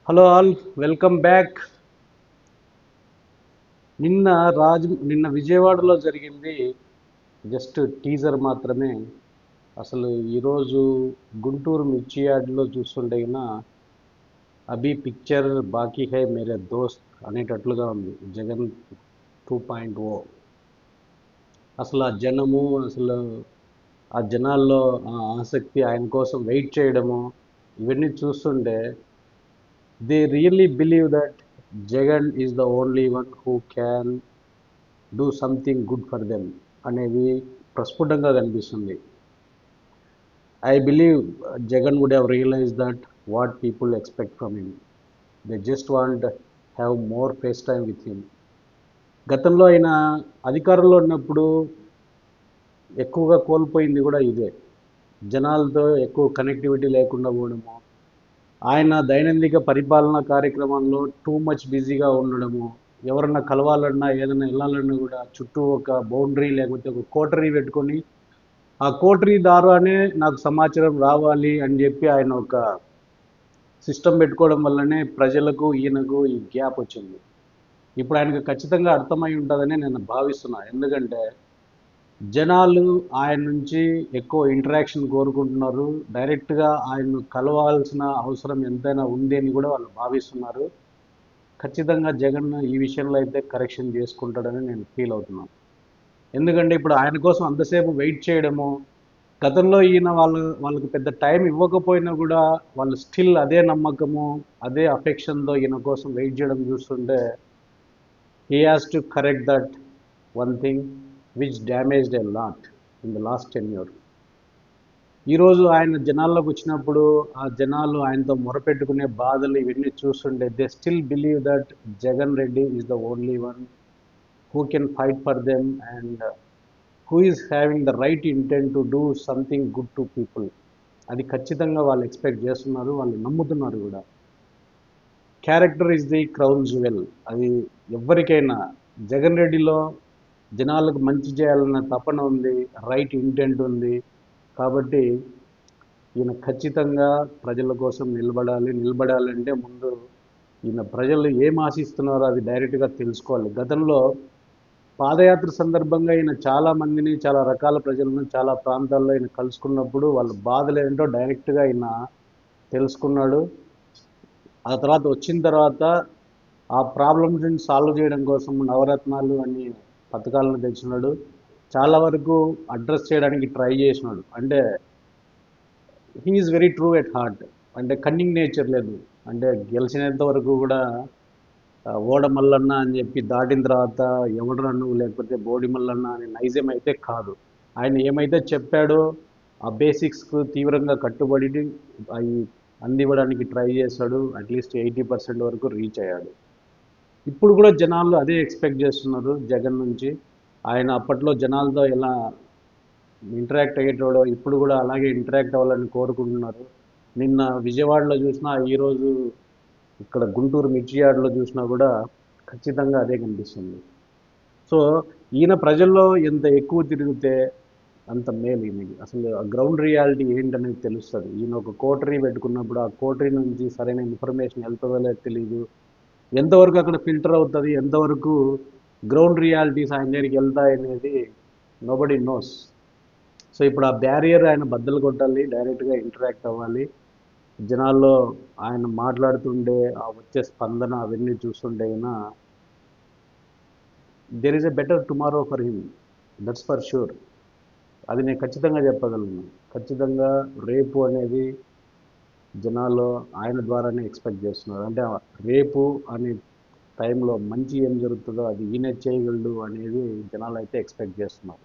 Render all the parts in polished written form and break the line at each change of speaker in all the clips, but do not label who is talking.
Hello all, welcome back. నిన్న నిన్న విజయవాడలో జరిగింది జస్ట్ టీజర్ మాత్రమే. అసలు ఈరోజు గుంటూరు మిర్చి యార్డ్లో చూస్తుంటే గిన అభి పిక్చర్ బాకీ హై మేరే దోస్త్ అనేటట్లుగా ఉంది జగన్ 2.0. అసలు ఆ జనము, అసలు ఆ జనాల్లో ఆ ఆసక్తి, ఆయన కోసం వెయిట్ చేయడము, ఇవన్నీ చూస్తుంటే they really believe that Jagan is the only one who can do something good for them అనేది ప్రస్ఫుటంగా కనిపిస్తుంది. I believe Jagan would have realise that what people expect from him. They just want have more face time with him. గతంలో ఆయన అధికారంలో ఉన్నప్పుడు ఎక్కువగా కోల్పోయింది కూడా ఇదే. జనాలతో ఎక్కువ కనెక్టివిటీ లేకుండా పోవడము, ఆయన దైనందిక పరిపాలనా కార్యక్రమంలో టూ మచ్ బిజీగా ఉండడము, ఎవరన్నా కలవాలన్నా ఏదైనా వెళ్ళాలన్నా కూడా చుట్టూ ఒక బౌండరీ లేకపోతే ఒక కోటరీ పెట్టుకొని ఆ కోటరీ ద్వారానే నాకు సమాచారం రావాలి అని చెప్పి ఆయన ఒక సిస్టమ్ పెట్టుకోవడం వల్లనే ప్రజలకు ఈయనకు ఈ గ్యాప్ వచ్చింది. ఇప్పుడు ఆయనకు ఖచ్చితంగా అర్థమై ఉంటుందని నేను భావిస్తున్నాను. ఎందుకంటే జనాలు ఆయన నుంచి ఎక్కువ ఇంటరాక్షన్ కోరుకుంటున్నారు. డైరెక్ట్గా ఆయన్ను కలవాల్సిన అవసరం ఎంతైనా ఉంది అని కూడా వాళ్ళు భావిస్తున్నారు. ఖచ్చితంగా జగన్ ఈ విషయంలో అయితే కరెక్షన్ చేసుకుంటాడని నేను ఫీల్ అవుతున్నాను. ఎందుకంటే ఇప్పుడు ఆయన కోసం అంతసేపు వెయిట్ చేయడము, గతంలో ఈయన వాళ్ళకి పెద్ద టైం ఇవ్వకపోయినా కూడా వాళ్ళు స్టిల్ అదే నమ్మకము, అదే అఫెక్షన్తో ఈయన కోసం వెయిట్ చేయడం చూస్తుంటే he has to correct that one thing which damaged a lot in the last 10 years. ఈరోజు ఆయన జనాల్లోకి వచ్చినప్పుడు ఆ జనాలు ఆయనతో మొరపెట్టుకునే బాధలు ఇవన్నీ చూస్తుంటే they still believe that Jagan Reddy is the only one who can fight for them and who is having the right intent to do something good to people. అది ఖచ్చితంగా వాళ్ళు ఎక్స్పెక్ట్ చేస్తున్నారు, వాళ్ళు నమ్ముతున్నారు కూడా. Character is the crown jewel. అది ఎవరికైనా జగన్ రెడ్డిలో జనాలకు మంచి చేయాలన్న తపన ఉంది, రైట్ ఇంటెంట్ ఉంది. కాబట్టి ఈయన ఖచ్చితంగా ప్రజల కోసం నిలబడాలంటే ముందు ఈయన ప్రజలు ఏం ఆశిస్తున్నారో అది డైరెక్ట్గా తెలుసుకోవాలి. గతంలో పాదయాత్ర సందర్భంగా ఈయన చాలా మందిని, చాలా రకాల ప్రజలను, చాలా ప్రాంతాల్లో ఈయన కలుసుకున్నప్పుడు వాళ్ళ బాధలు ఏంటో డైరెక్ట్గా ఈయన తెలుసుకున్నాడు. ఆ తర్వాత వచ్చిన తర్వాత ఆ ప్రాబ్లమ్స్ని సాల్వ్ చేయడం కోసం నవరత్నాలు అన్ని పథకాలను తెచ్చినాడు. చాలా వరకు అడ్రస్ చేయడానికి ట్రై చేసినాడు. అంటే he is very true at heart. అంటే కన్నింగ్ నేచర్ లేదు. అంటే గెలిచినంత వరకు కూడా ఓడ మల్లన్న అని చెప్పి దాటిన తర్వాత ఎవడరా నువ్వు లేకపోతే బోడి మల్లన్న అనే నైజం అయితే కాదు. ఆయన ఏమైతే చెప్పాడో ఆ బేసిక్స్కు తీవ్రంగా కట్టుబడి అవి అందివ్వడానికి ట్రై చేశాడు. అట్లీస్ట్ 80% వరకు రీచ్ అయ్యాడు. ఇప్పుడు కూడా జనాలు అదే ఎక్స్పెక్ట్ చేస్తున్నారు జగన్ నుంచి. ఆయన అప్పట్లో జనాలతో ఎలా ఇంటరాక్ట్ అయ్యేటోడో ఇప్పుడు కూడా అలాగే ఇంటరాక్ట్ అవ్వాలని కోరుకుంటున్నారు. నిన్న విజయవాడలో చూసినా, ఈరోజు ఇక్కడ గుంటూరు మిర్చి యార్డ్లో చూసినా కూడా ఖచ్చితంగా అదే కనిపిస్తుంది. సో ఈయన ప్రజల్లో ఎంత ఎక్కువ తిరిగితే అంత మేలు ఈయనకి. అసలు ఆ గ్రౌండ్ రియాలిటీ ఏంటనేది తెలుస్తుంది. ఈయన ఒక కోటరీ పెట్టుకున్నప్పుడు ఆ కోటరీ నుంచి సరైన ఇన్ఫర్మేషన్ వెళ్తుందో లేదో తెలియదు. ఎంతవరకు అక్కడ ఫిల్టర్ అవుతుంది, ఎంతవరకు గ్రౌండ్ రియాలిటీస్ ఆయన దగ్గరికి వెళ్తాయి అనేది నోబడీ నోస్. సో ఇప్పుడు ఆ బ్యారియర్ ఆయన బద్దలు కొట్టాలి, డైరెక్ట్గా ఇంటరాక్ట్ అవ్వాలి. జనాల్లో ఆయన మాట్లాడుతుండే ఆ వచ్చే స్పందన అవన్నీ చూస్తుంటే అయినా there is a better tomorrow for him, that's for sure. అది నేను ఖచ్చితంగా చెప్పగలను. ఖచ్చితంగా రేపు అనేది జనాల్లో ఆయన ద్వారానే ఎక్స్పెక్ట్ చేస్తున్నారు. అంటే రేపు అనే టైంలో మంచి ఏం జరుగుతుందో అది ఈయన చేయగలడు అనేది జనాలు అయితే ఎక్స్పెక్ట్ చేస్తున్నారు.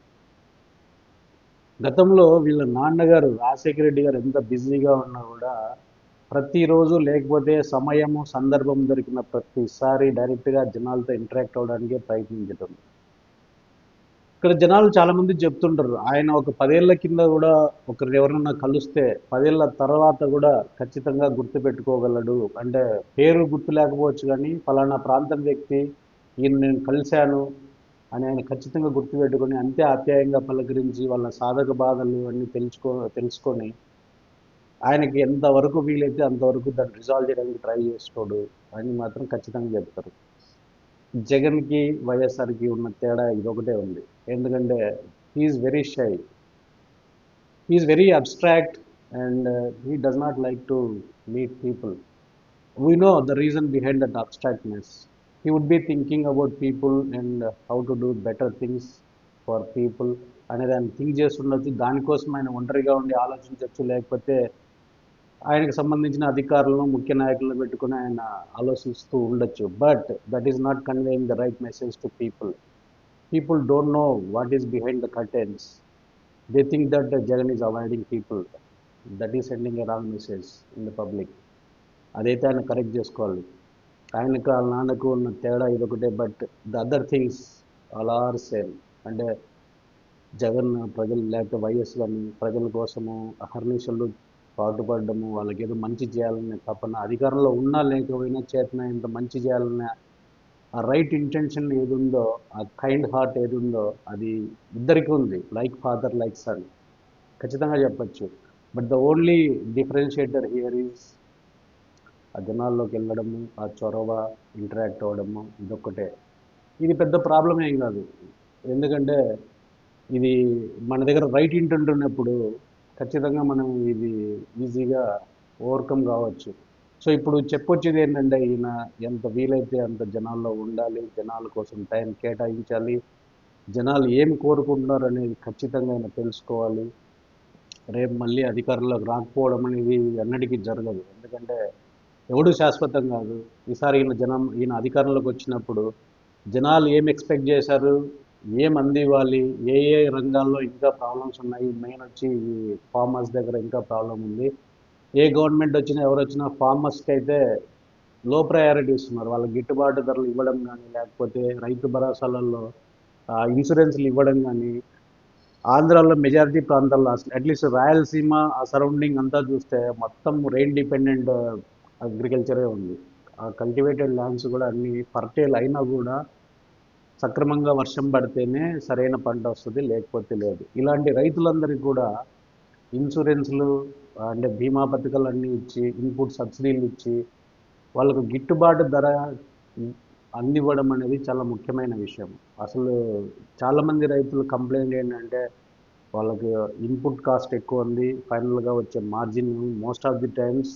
గతంలో వీళ్ళ నాన్నగారు రాజశేఖర రెడ్డి గారు ఎంత బిజీగా ఉన్నా కూడా ప్రతిరోజు లేకపోతే సమయము సందర్భం దొరికిన ప్రతిసారి డైరెక్ట్గా జనాలతో ఇంటరాక్ట్ అవ్వడానికే ప్రయత్నించడం. ఇక్కడ జనాలు చాలామంది చెప్తుంటారు ఆయన ఒక 10 ఏళ్ల కింద కూడా ఒకరు ఎవరన్నా కలిస్తే 10 ఏళ్ల తర్వాత కూడా ఖచ్చితంగా గుర్తు పెట్టుకోగలడు. అంటే పేరు గుర్తు లేకపోవచ్చు కానీ ఫలానా ప్రాంతం వ్యక్తి ఈయన నేను కలిశాను అని ఆయన ఖచ్చితంగా గుర్తుపెట్టుకొని అంతే ఆప్యాయంగా పలకరించి వాళ్ళ సాధక బాధలు అన్నీ తెలుసుకొని ఆయనకి ఎంతవరకు వీలైతే అంతవరకు దాన్ని రిజాల్వ్ చేయడానికి ట్రై చేస్తాడు అని మాత్రం ఖచ్చితంగా చెప్తారు. జగన్కి వైఎస్ఆర్కి ఉన్న తేడా ఇదొకటే ఉంది. ఎందుకంటే he's very shy, he's very abstract, and he does not like to meet people. We know the reason behind that abstractness. He would be thinking about people and how to do better things for people అనేది ఆయన think చేస్తుండొచ్చు. దానికోసం ఆయన ఒంటరిగా ఉండి ఆలోచించవచ్చు, లేకపోతే ఆయనకు సంబంధించిన అధికారులను ముఖ్య నాయకులను పెట్టుకుని ఆయన ఆలోచిస్తూ ఉండొచ్చు. But that is not conveying the right message to people. People don't know what is behind the curtains. They think that Jagan is avoiding people. That is sending a wrong message in the public. అదైతే ఆయన correct చేసుకోవాలి. ఆయనకు వాళ్ళ నాన్నకు ఉన్న తేడా ఇదొకటే. But the other things all are same. అంటే జగన్ ప్రజలు లేకపోతే వైఎస్ కానీ ప్రజల కోసము అహర్నిశలు పాటుపడము, వాళ్ళకి ఏదో మంచి చేయాలనే తపన, అధికారంలో ఉన్నా లేకపోయినా చేతనైనంత మంచి చేయాలనే ఆ రైట్ ఇంటెన్షన్ ఏది ఉందో, ఆ కైండ్ హార్ట్ ఏది ఉందో అది ఇద్దరికి ఉంది. లైక్ ఫాదర్ లైక్ సన్ ఖచ్చితంగా చెప్పచ్చు. But the only differentiator here is ఆ జనాల్లోకి వెళ్ళడము, ఆ చొరవ, ఇంటరాక్ట్ అవ్వడము, ఇదొక్కటే. ఇది పెద్ద ప్రాబ్లం ఏం కాదు. ఎందుకంటే ఇది మన దగ్గర రైట్ ఇంటెంట్ ఉన్నప్పుడు ఖచ్చితంగా మనం ఇది ఈజీగా ఓవర్కమ్ కావచ్చు. సో ఇప్పుడు చెప్పొచ్చేది ఏంటంటే, ఈయన ఎంత వీలైతే అంత జనాల్లో ఉండాలి, జనాల కోసం టైం కేటాయించాలి, జనాలు ఏమి కోరుకుంటున్నారు అనేది ఖచ్చితంగా ఆయన తెలుసుకోవాలి. రేపు మళ్ళీ అధికారంలోకి రాకపోవడం అనేది ఎన్నటికీ జరగదు. ఎందుకంటే ఎవడు శాశ్వతం కాదు. ఈసారి ఈయన అధికారంలోకి వచ్చినప్పుడు జనాలు ఏం ఎక్స్పెక్ట్ చేశారు, ఏం అందివ్వాలి, ఏ ఏ రంగాల్లో ఇంకా ప్రాబ్లమ్స్ ఉన్నాయి. మెయిన్ వచ్చి ఈ ఫార్మర్స్ దగ్గర ఇంకా ప్రాబ్లం ఉంది. ఏ గవర్నమెంట్ వచ్చినా ఎవరు వచ్చినా ఫార్మర్స్కి అయితే లో ప్రయారిటీ ఇస్తున్నారు. వాళ్ళకి గిట్టుబాటు ధరలు ఇవ్వడం కానీ, లేకపోతే రైతు భరోసాలలో ఇన్సూరెన్స్లు ఇవ్వడం కానీ. ఆంధ్రాలో మెజారిటీ ప్రాంతాల్లో అసలు అట్లీస్ట్ రాయలసీమ ఆ సరౌండింగ్ అంతా చూస్తే మొత్తం రెయిన్ డిపెండెంట్ అగ్రికల్చరే ఉంది. ఆ కల్టివేటెడ్ ల్యాండ్స్ కూడా అన్ని ఫర్టైల్ అయినా కూడా సక్రమంగా వర్షం పడితేనే సరైన పంట వస్తుంది, లేకపోతే లేదు. ఇలాంటి రైతులందరికీ కూడా ఇన్సూరెన్స్లు అంటే బీమా పథకాలు అన్నీ ఇచ్చి, ఇన్పుట్ సబ్సిడీలు ఇచ్చి, వాళ్ళకు గిట్టుబాటు ధర అందివ్వడం అనేది చాలా ముఖ్యమైన విషయం. అసలు చాలామంది రైతులు కంప్లైంట్ ఏంటంటే, వాళ్ళకి ఇన్పుట్ కాస్ట్ ఎక్కువ ఉంది, ఫైనల్గా వచ్చే margin most of the times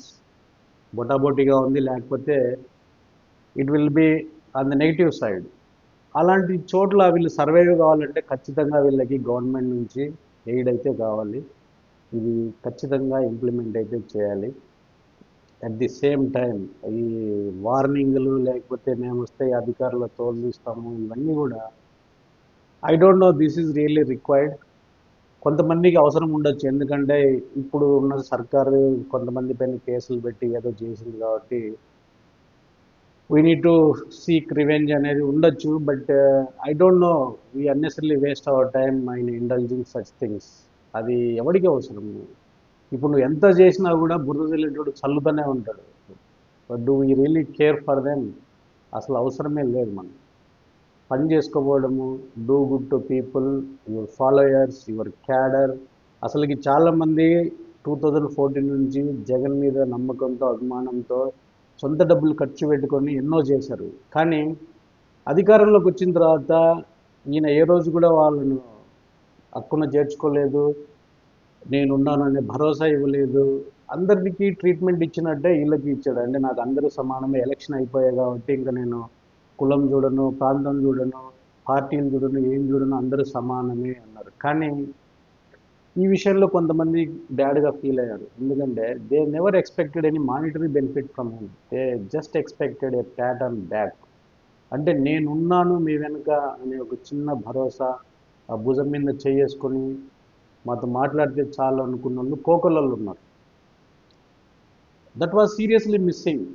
బొటాబొటిగా ఉంది, లేకపోతే it will be on the negative side. అలాంటి చోట్ల వీళ్ళు సర్వైవ్ కావాలంటే ఖచ్చితంగా వీళ్ళకి గవర్నమెంట్ నుంచి ఎయిడ్ అయితే కావాలి. ఇది ఖచ్చితంగా ఇంప్లిమెంట్ అయితే చేయాలి. అట్ ది సేమ్ టైం ఈ వార్నింగ్లు, లేకపోతే మేము వస్తే అధికారుల తోలు తీస్తాము, ఇవన్నీ కూడా I don't know this is really required. కొంతమందికి అవసరం ఉండొచ్చు, ఎందుకంటే ఇప్పుడు ఉన్న సర్కారు కొంతమంది పైన కేసులు పెట్టి ఏదో చేసింది కాబట్టి we need to seek revenge అనేది ఉండొచ్చు. But I don't know, we unnecessary waste our time in indulging such things. అది ఎవరికి అవసరం? ఇప్పుడు నువ్వు ఎంత చేసినా కూడా బురద చల్లేటోడు చల్లుతూనే ఉంటాడు. But do we really care for them? అసలు అవసరమే లేదు. మనం పని చేసుకోవడము, do good to people, your followers, your cadre. అసలుకి చాలామంది 2014 నుంచి జగన్ మీద నమ్మకంతో, అభిమానంతో సొంత డబ్బులు ఖర్చు పెట్టుకొని ఎన్నో చేశారు. కానీ అధికారంలోకి వచ్చిన తర్వాత ఈయన ఏ రోజు కూడా వాళ్ళను హక్కున చేర్చుకోలేదు, నేనున్నాననే భరోసా ఇవ్వలేదు. అందరికీ ట్రీట్మెంట్ ఇచ్చినట్టే వీళ్ళకి ఇచ్చాడు. అంటే నాకు అందరూ సమానమే, ఎలక్షన్ అయిపోయాయి కాబట్టి ఇంకా నేను కులం చూడను, ప్రాంతం చూడను, పార్టీలు చూడను, ఏం చూడను, అందరూ సమానమే అన్నారు. కానీ ఈ విషయంలో కొంతమంది బ్యాడ్గా ఫీల్ అయ్యారు. ఎందుకంటే they never expected any monetary benefit from him. They just expected A Pat on back. అంటే నేనున్నాను మీ వెనుక అనే ఒక చిన్న భరోసా, ఆ భుజం మీద చేసుకొని మాతో మాట్లాడితే చాలు అనుకున్న వాళ్ళు కోకొల్లలు ఉన్నారు. That was seriously missing.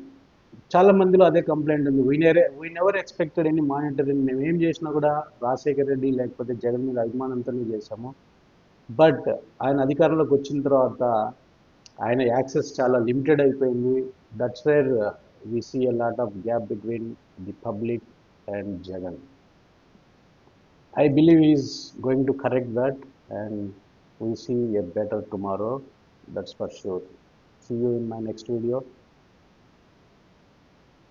చాలా మందిలో అదే కంప్లైంట్ ఉంది. We never expected any monitoring. మేము ఏం చేసినా కూడా రాజశేఖర్ రెడ్డి లేకపోతే జగన్ మీద అభిమానంతోనే చేశాము. బట్ ఆయన అధికారంలోకి వచ్చిన తర్వాత ఆయన యాక్సెస్ చాలా లిమిటెడ్ అయిపోయింది. That's where we see a lot of gap between the public and Jagan. I believe is going to correct that, and we see a better tomorrow. That's for sure. See you in my next video.